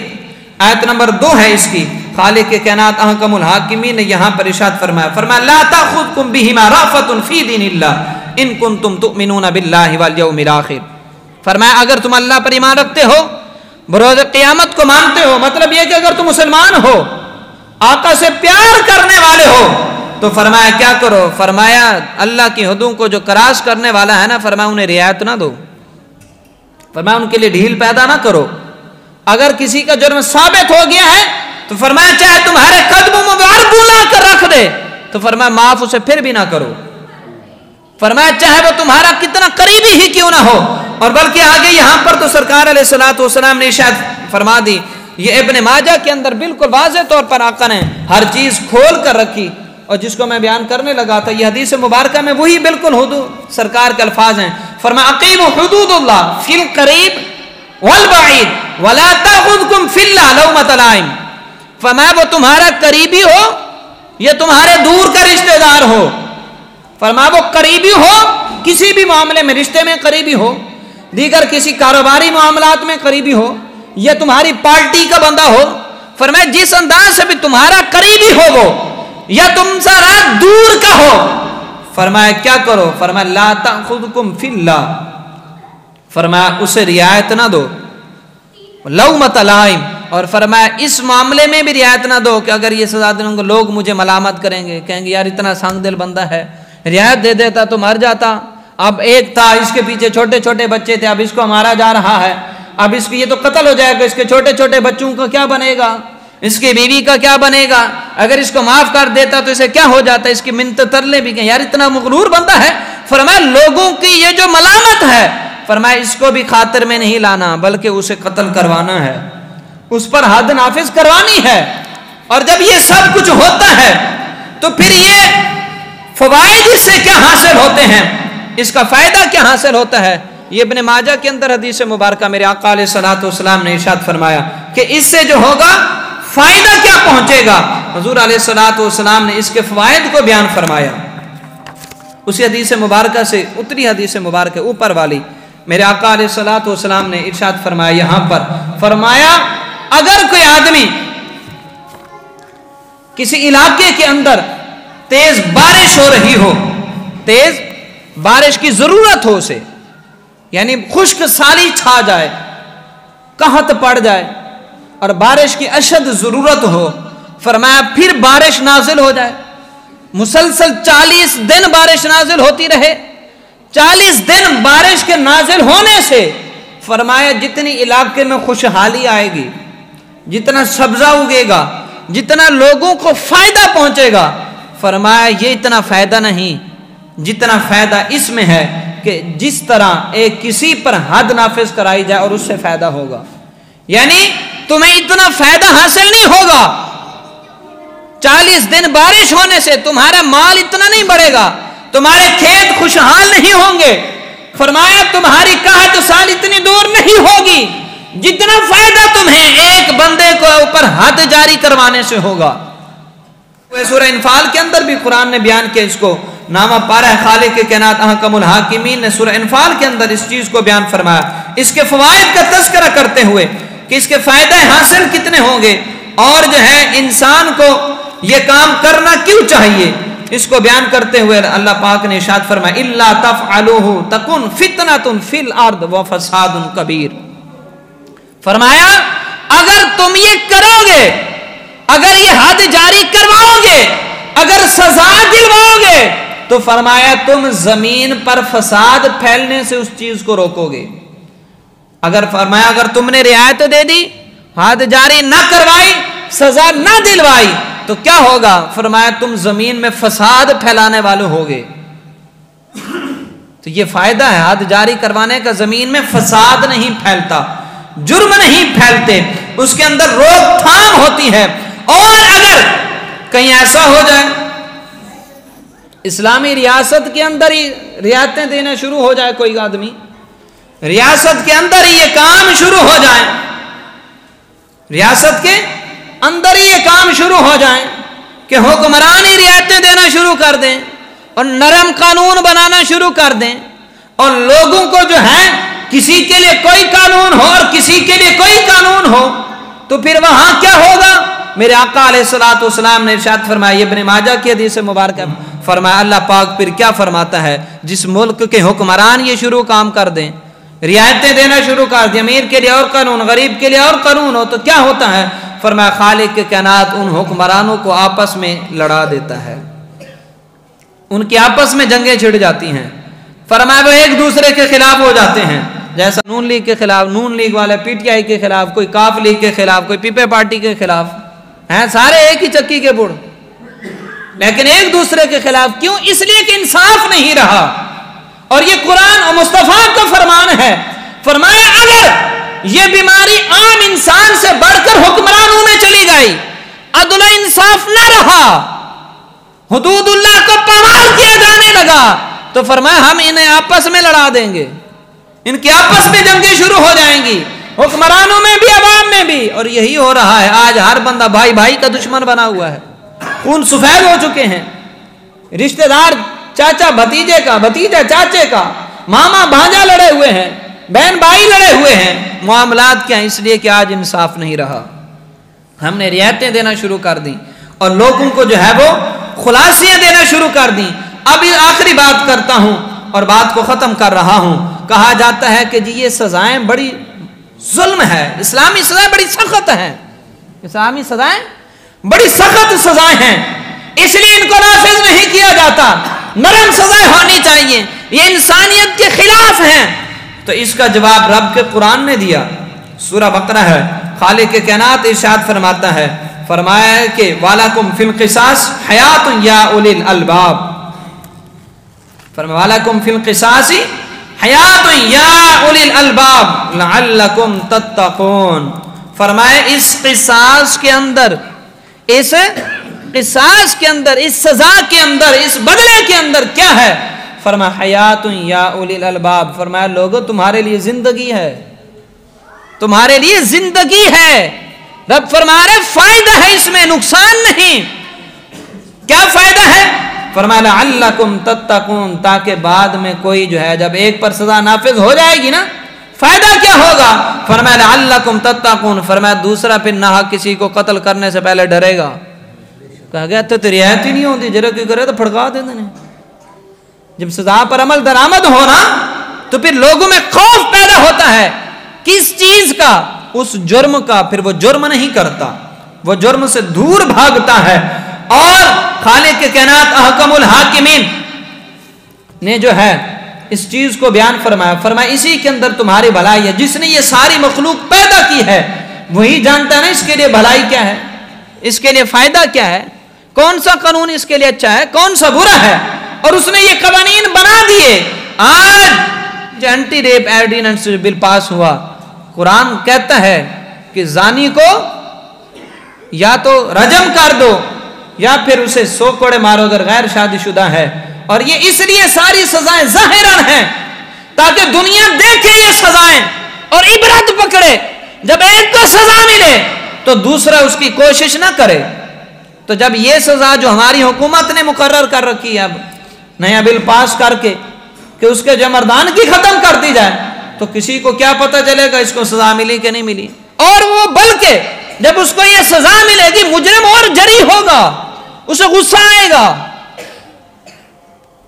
آیت نمبر 2 ہے اس کی، خالق کے کائنات احکم الحاکمین نے یہاں پر ارشاد فرمایا لا تاخذکم بہما رأفۃ فی دین اللہ ان کنتم تؤمنون باللہ والیوم الآخر۔ فرمایا اگر تم اللہ پر ایمان رکھتے ہو، بروز قیامت کو مانتے ہو، مطلب یہ کہ اگر تم مسلمان ہو، آقا سے پیار کرنے والے ہو، تو فرمایا کیا کرو؟ فرمایا اللہ کی حدود کو جو کراس کرنے والا ہے نا، فرمایا انہیں رعایت نہ دو، فرمایا ان کے لیے ڈھیل پیدا نہ کرو۔ اگر کسی کا جرم ثابت ہو گیا ہے تو فرمایا چاہے تمہارے قدموں میں اربو لا کر رکھ دے، تو فرمایا معاف اسے پھر بھی نہ کرو، فرمایا چاہے وہ تمہارا کتنا قریبی ہی کیوں نہ ہو۔ اور بلکہ آگے یہاں پر تو سرکار علیہ الصلوۃ والسلام نے ارشاد فرما دی، یہ ابن ماجہ کے اندر بالکل واضح طور پر آقا نے ہر چیز کھول کر رکھی، اور جس کو میں بیان کرنے لگا تھا، یہ حدیث مبارکہ میں وہی بالکل حدود سرکار کے الفاظ ہیں۔ فرمایا اقیموا حدود اللہ فی القریب والبعید ولا تاخذکم فی اللہ لومۃ لائم۔ فرمایا وہ تمہارا قریبی ہو یا تمہارے دور کا رشتہ دار ہو، فرمایا وہ قریبی ہو کسی بھی معاملے میں، رشتے میں قریبی ہو، دیگر کسی کاروباری معاملات میں قریبی ہو، یا تمہاری پارٹی کا بندہ ہو، فرمایا جس انداز سے بھی تمہارا قریبی ہو وہ، یا تم سے رات دور کا ہو، فرمایا کیا کرو؟ فرمایا لا تأخذکم فی اللہ، فرمایا اسے رعایت نہ دو، لومۃ لائم، اور فرمایا اس معاملے میں بھی رعایت نہ دو کہ اگر یہ سزا دوں گے لوگ مجھے ملامت کریں گے، کہیں گے یار اتنا سنگ دل بندہ ہے، رعایت دے دیتا تو مر جاتا، اب ایک تھا اس کے پیچھے چھوٹے چھوٹے بچے تھے، اب اس کو مارا جا رہا ہے، اب اس کی یہ تو قتل ہو جائے گا، اس کے چھوٹے چھوٹے بچوں کا کیا بنے گا، اس کی بیوی کا کیا بنے گا، اگر اس کو معاف کر دیتا تو اسے کیا ہو جاتا، اس کی منت ترلے بھی کہ یار اتنا مغرور بندہ ہے۔ فرمایا لوگوں کی یہ جو ملامت ہے، فرمایا اس کو بھی خاطر میں نہیں لانا، بلکہ اسے قتل کروانا ہے، اس پر حد نافذ کروانی ہے۔ اور جب یہ سب کچھ ہوتا ہے تو پھر یہ فوائد اس سے کیا حاصل ہوتے ہیں، اس کا فائدہ کیا حاصل ہوتا ہے؟ یہ ابن ماجہ کے اندر حدیث مبارکہ میرے آقا علیہ الصلوۃ والسلام نے ارشاد فرمایا کہ اس سے جو ہوگا فائدہ کیا پہنچے گا، حضور علیہ الصلوۃ والسلام نے اس کے فوائد کو بیان فرمایا۔ اسی حدیث مبارکہ سے اتری حدیث مبارکہ اوپر والی، میرے آقا علیہ الصلوۃ والسلام نے ارشاد فرمایا یہاں پر، فرمایا اگر کوئی آدمی کسی علاقے کے اندر تیز بارش ہو رہی ہو، تیز بارش کی ضرورت ہو اسے، یعنی خشک سالی چھا جائے، قحط پڑ جائے اور بارش کی اشد ضرورت ہو، فرمایا پھر بارش نازل ہو جائے، مسلسل 40 دن بارش نازل ہوتی رہے. 40 دن بارش کے نازل ہونے سے فرمایا جتنی علاقے میں خوشحالی آئے گی, جتنا سبزہ اگے گا, جتنا لوگوں کو فائدہ پہنچے گا, فرمایا یہ اتنا فائدہ نہیں جتنا فائدہ اس میں ہے کہ جس طرح ایک کسی پر حد نافذ کرائی جائے اور اس سے فائدہ ہوگا. یعنی تمہیں اتنا فائدہ حاصل نہیں ہوگا 40 دن بارش ہونے سے, تمہارا مال اتنا نہیں بڑھے گا, تمہارے کھیت خوشحال نہیں ہوں گے. فرمایا تمہاری قحط سال اتنی دور نہیں ہوگی جتنا فائدہ تمہیں ایک بندے کو اوپر حد جاری کروانے سے ہوگا. سورہ انفال کے اندر بھی قرآن نے بیان کیا اس کو, نامہ پارہ خالق کے کائنات احکم الحاکمین نے سورہ انفال کے اندر اس چیز کو بیان فرمایا, اس کے فوائد کا تذکرہ کرتے ہوئے کہ اس کے فائدے حاصل کتنے ہوں گے اور جو ہے انسان کو یہ کام کرنا کیوں چاہیے, اس کو بیان کرتے ہوئے اللہ پاک نے ارشاد فرمایا الا تفعلوه تکن فتنۃ فی الارض وفساد کبیر. فرمایا اگر تم یہ کرو گے, اگر یہ حد جاری کرواؤ گے, اگر سزا دلواؤ گے, تو فرمایا تم زمین پر فساد پھیلنے سے اس چیز کو روکو گے. اگر فرمایا اگر تم نے رعایت دے دی, حد جاری نہ کروائی, سزا نہ دلوائی, تو کیا ہوگا؟ فرمایا تم زمین میں فساد پھیلانے والے ہوگے. تو یہ فائدہ ہے حد جاری کروانے کا, زمین میں فساد نہیں پھیلتا, جرم نہیں پھیلتے, اس کے اندر روک تھام ہوتی ہے. اور اگر کہیں ایسا ہو جائے اسلامی ریاست کے اندر ہی رعایتیں دینا شروع ہو جائے, کوئی آدمی ریاست کے اندر ہی یہ کام شروع ہو جائے, ریاست کے اندر ہی یہ کام شروع ہو جائیں کہ حکمران ہی رعایتیں دینا شروع کر دیں اور نرم قانون بنانا شروع کر دیں, اور لوگوں کو جو ہے کسی کے لیے کوئی قانون ہو اور کسی کے لیے کوئی قانون ہو, تو پھر وہاں کیا ہوگا؟ میرے آقا علیہ الصلوۃ والسلام نے ارشاد فرمایا, ابن ماجہ کی حدیث مبارکہ, فرمایا اللہ پاک پھر کیا فرماتا ہے, جس ملک کے حکمران یہ شروع کام کر دیں, رعایتیں دینا شروع کر دیں, امیر کے لیے اور قانون, غریب کے لیے اور قانون ہو, تو کیا ہوتا ہے؟ فرمایا خالق کے کائنات ان حکمرانوں کو آپس میں لڑا دیتا ہے, ان کی آپس میں جنگیں چھڑ جاتی ہیں. فرمایا وہ ایک دوسرے کے خلاف ہو جاتے ہیں, جیسا نون لیگ کے خلاف نون لیگ والے پی ٹی آئی کے خلاف, کوئی کاف لیگ کے خلاف, کوئی پیپے پارٹی کے خلاف ہیں, سارے ایک ہی چکی کے بڑ, لیکن ایک دوسرے کے خلاف. کیوں؟ اس لیے کہ انصاف نہیں رہا. اور یہ قرآن اور مصطفیٰ کا فرمان ہے. فرمایا اگر یہ بیماری عام انسان سے بڑھ کر حکمرانوں میں چلی گئی, عدل و انصاف نہ رہا, حدود اللہ کو پامال کیا جانے لگا, تو فرمایا ہم انہیں آپس میں لڑا دیں گے, ان کی آپس میں جنگیں شروع ہو جائیں گی, حکمرانوں میں بھی عوام میں بھی. اور یہی ہو رہا ہے آج, ہر بندہ بھائی بھائی کا دشمن بنا ہوا ہے, خون سفید ہو چکے ہیں, رشتہ دار چاچا بھتیجے کا, بھتیجا چاچے کا, ماما بھانجا لڑے ہوئے ہیں, بہن بھائی لڑے ہوئے ہیں. معاملات کیا؟ اس لیے کہ آج انصاف نہیں رہا. ہم نے رعایتیں دینا شروع کر دیں اور لوگوں کو جو ہے وہ خلاصیاں دینا شروع کر دیں. اب آخری بات کرتا ہوں اور بات کو ختم کر رہا ہوں. کہا جاتا ہے کہ جی یہ سزائیں بڑی ظلم ہے, اسلامی سزائیں بڑی سخت ہیں, اسلامی سزائیں بڑی سخت سزائیں ہیں, اس لیے ان کو نافذ نہیں کیا جاتا, نرم سزائیں ہونی چاہیے, یہ انسانیت کے خلاف ہیں. تو اس کا جواب رب کے قرآن نے دیا, سورہ بقرہ ہے, خالق کے کائنات ارشاد فرماتا ہے, فرمایا ہے کہ وَلَكُمْ فِي الْقِصَاصِ حَيَاةٌ يَا أُولِي الْأَلْبَابِ, فرمایا وَلَكُمْ فِي الْقِصَاصِ حَيَاةٌ يَا أُولِي الْأَلْبَابِ لَعَلَّكُمْ تَتَّقُونَ. فرمایا اس قصاص کے اندر, اس قصاص کے اندر, اس سزا کے اندر, اس بدلے کے اندر کیا ہے؟ فرمایا حیات یا اولی الالباب, فرمایا لوگو تمہارے لیے زندگی ہے, تمہارے لیے زندگی ہے. رب فرما رہے فائدہ ہے اس میں, نقصان نہیں. کیا فائدہ ہے؟ فرمایا لعلکم تتقون, تاکہ بعد میں کوئی جو ہے جب ایک پر سزا نافذ ہو جائے گی نا, فائدہ کیا ہوگا؟ فرمایا لعلکم تتقون, فرمایا دوسرا پھر ناحق کسی کو قتل کرنے سے پہلے ڈرے گا. کہا گیا تو رعایت ہی نہیں ہوتی, جرا کی کرے تو پھڑکا دیں دیں. جب سزا پر عمل درآمد ہونا تو پھر لوگوں میں خوف پیدا ہوتا ہے. کس چیز کا؟ اس جرم کا. پھر وہ جرم نہیں کرتا, وہ جرم سے دور بھاگتا ہے. اور خالق کے کائنات احکم الحاکمین نے جو ہے اس چیز کو بیان فرمایا، فرمایا اسی کے اندر تمہاری بھلائی ہے۔ جس نے یہ ساری مخلوق پیدا کی ہے وہی جانتا ہے نا اس کے لیے بھلائی کیا ہے، اس کے لیے فائدہ کیا ہے، کون سا قانون اس کے لیے اچھا ہے، کون سا برا ہے، اور اس نے یہ قوانین بنا دیے۔ آج جو اینٹی ریپ آرڈیننس بل پاس ہوا، قرآن کہتا ہے کہ زانی کو یا تو رجم کر دو یا پھر اسے 100 کوڑے مارو اگر غیر شادی شدہ ہے، اور یہ اس لیے ساری سزائیں ظاہراً ہیں تاکہ دنیا دیکھے یہ سزائیں اور عبرت پکڑے۔ جب ایک کو سزا ملے تو دوسرا اس کی کوشش نہ کرے۔ تو جب یہ سزا جو ہماری حکومت نے مقرر کر رکھی ہے اب نیا بل پاس کر کے کہ اس کے جمردانگی ختم کر دی جائے، تو کسی کو کیا پتہ چلے گا اس کو سزا ملی کہ نہیں ملی؟ اور وہ بلکہ جب اس کو یہ سزا ملے گی مجرم اور جری ہوگا، اسے غصہ آئے گا،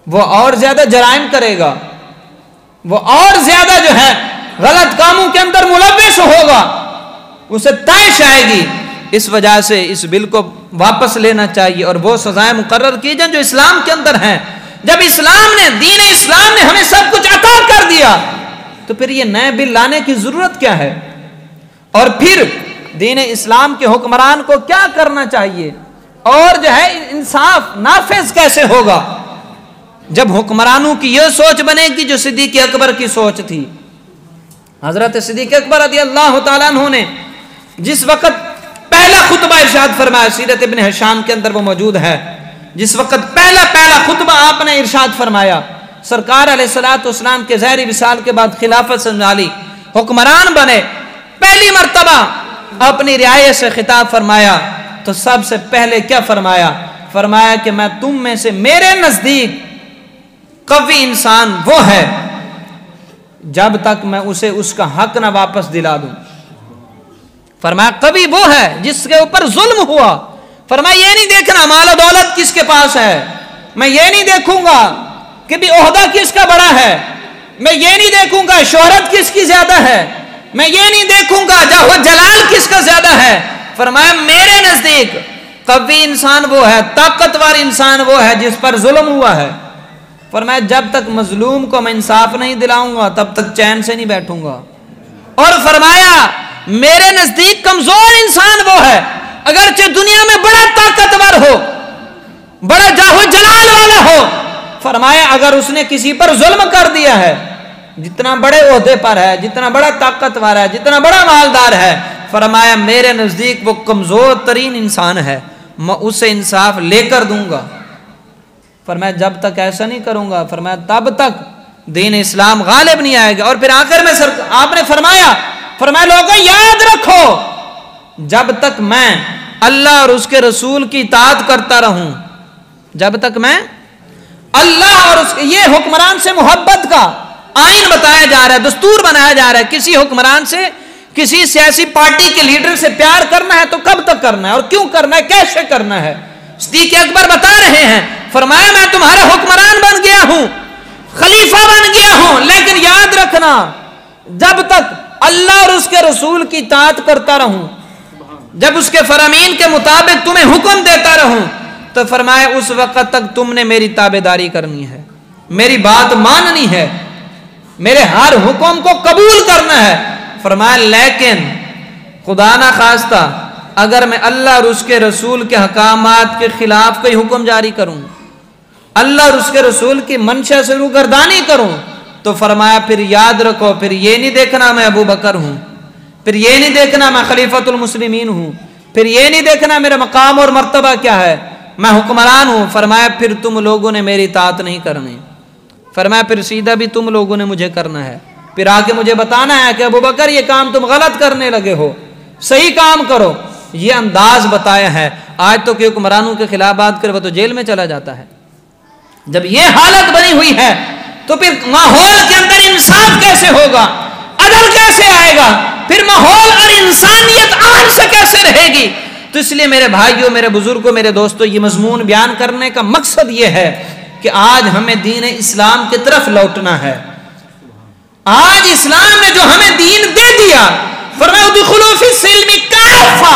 وہ اور زیادہ جرائم کرے گا، وہ اور زیادہ جو ہے غلط کاموں کے اندر ملوث ہوگا، اسے طیش آئے گی۔ اس وجہ سے اس بل کو واپس لینا چاہیے اور وہ سزائیں مقرر کی جائیں جو اسلام کے اندر ہیں۔ جب اسلام نے، دین اسلام نے ہمیں سب کچھ عطا کر دیا تو پھر یہ نئے بل لانے کی ضرورت کیا ہے؟ اور پھر دین اسلام کے حکمران کو کیا کرنا چاہیے اور جو ہے انصاف نافذ کیسے ہوگا؟ جب حکمرانوں کی یہ سوچ بنے گی جو صدیق اکبر کی سوچ تھی۔ حضرت صدیق اکبر رضی اللہ تعالیٰ عنہ نے جس وقت پہلا خطبہ ارشاد فرمایا، سیرت ابن ہشام کے اندر وہ موجود ہے، جس وقت پہلا خطبہ آپ نے ارشاد فرمایا، سرکار علیہ الصلوۃ والسلام کے ظاہری وصال کے بعد خلافت سنبھالی، حکمران بنے، پہلی مرتبہ اپنی رعایا سے خطاب فرمایا تو سب سے پہلے کیا فرمایا؟ فرمایا کہ میں تم میں سے، میرے نزدیک قوی انسان وہ ہے جب تک میں اسے اس کا حق نہ واپس دلا دوں۔ فرمایا قوی وہ ہے جس کے اوپر ظلم ہوا۔ فرمایا یہ نہیں دیکھنا مال و دولت کس کے پاس ہے، میں یہ نہیں دیکھوں گا کہ بھی عہدہ کس کا بڑا ہے، میں یہ نہیں دیکھوں گا شہرت کس کی زیادہ ہے، میں یہ نہیں دیکھوں گا جاہ و جلال کس کا زیادہ ہے۔ فرمایا میرے نزدیک قوی انسان وہ ہے، طاقتور انسان وہ ہے جس پر ظلم ہوا ہے۔ فرمایا جب تک مظلوم کو میں انصاف نہیں دلاؤں گا تب تک چین سے نہیں بیٹھوں گا۔ اور فرمایا میرے نزدیک کمزور انسان وہ ہے، اگرچہ دنیا میں بڑا طاقتور ہو، بڑا جاہ و جلال والا ہو، فرمایا اگر اس نے کسی پر ظلم کر دیا ہے، جتنا بڑے عہدے پر ہے، جتنا بڑا طاقتور ہے، جتنا بڑا مالدار ہے، فرمایا میرے نزدیک وہ کمزور ترین انسان ہے، میں اسے انصاف لے کر دوں گا۔ فرمایا جب تک ایسا نہیں کروں گا، فرمایا تب تک دین اسلام غالب نہیں آئے گا۔ اور پھر آخر میں آپ نے فرمایا لوگوں یاد رکھو جب تک میں اللہ اور اس کے رسول کی اطاعت کرتا رہوں، جب تک میں اللہ اور اس کے، یہ حکمران سے محبت کا آئین بتایا جا رہا ہے، دستور بنایا جا رہا ہے۔ کسی حکمران سے، کسی سیاسی پارٹی کے لیڈر سے پیار کرنا ہے تو کب تک کرنا ہے اور کیوں کرنا ہے، کیسے کرنا ہے؟ صدیق اکبر بتا رہے ہیں، فرمایا میں تمہارا حکمران بن گیا ہوں، خلیفہ بن گیا ہوں، لیکن یاد رکھنا جب تک اللہ اور اس کے رسول کی اطاعت کرتا رہوں، جب اس کے فرامین کے مطابق تمہیں حکم دیتا رہوں، تو فرمایا اس وقت تک تم نے میری تابعداری کرنی ہے، میری بات ماننی ہے، میرے ہر حکم کو قبول کرنا ہے۔ فرمایا لیکن خدا نہ خواستہ اگر میں اللہ اور اس کے رسول کے حکامات کے خلاف کوئی حکم جاری کروں، اللہ اور اس کے رسول کی منشا سے روگردانی کروں، تو فرمایا پھر یاد رکھو، پھر یہ نہیں دیکھنا میں ابو بکر ہوں، پھر یہ نہیں دیکھنا میں خلیفۃ المسلمین ہوں، پھر یہ نہیں دیکھنا میرا مقام اور مرتبہ کیا ہے، میں حکمران ہوں۔ فرمایا پھر تم لوگوں نے میری اطاعت نہیں کرنی، فرمایا پھر سیدھا بھی تم لوگوں نے مجھے کرنا ہے، پھر آ کے مجھے بتانا ہے کہ ابو بکر یہ کام تم غلط کرنے لگے ہو، صحیح کام کرو۔ یہ انداز بتایا ہے۔ آج تو کہ حکمرانوں کے خلاف بات کرے وہ تو جیل میں چلا جاتا ہے۔ جب یہ حالت بنی ہوئی ہے تو پھر ماحول کے اندر انصاف کیسے ہوگا، عدل کیسے آئے گا، پھر ماحول اور انسانیت امن سے کیسے رہے گی؟ تو اس لیے میرے بھائیوں، میرے بزرگوں، میرے دوستوں، یہ مضمون بیان کرنے کا مقصد یہ ہے کہ آج ہمیں دین اسلام کی طرف لوٹنا ہے۔ آج اسلام نے جو ہمیں دین دے دیا، فرمایا ادخلوا فی السلم کافہ،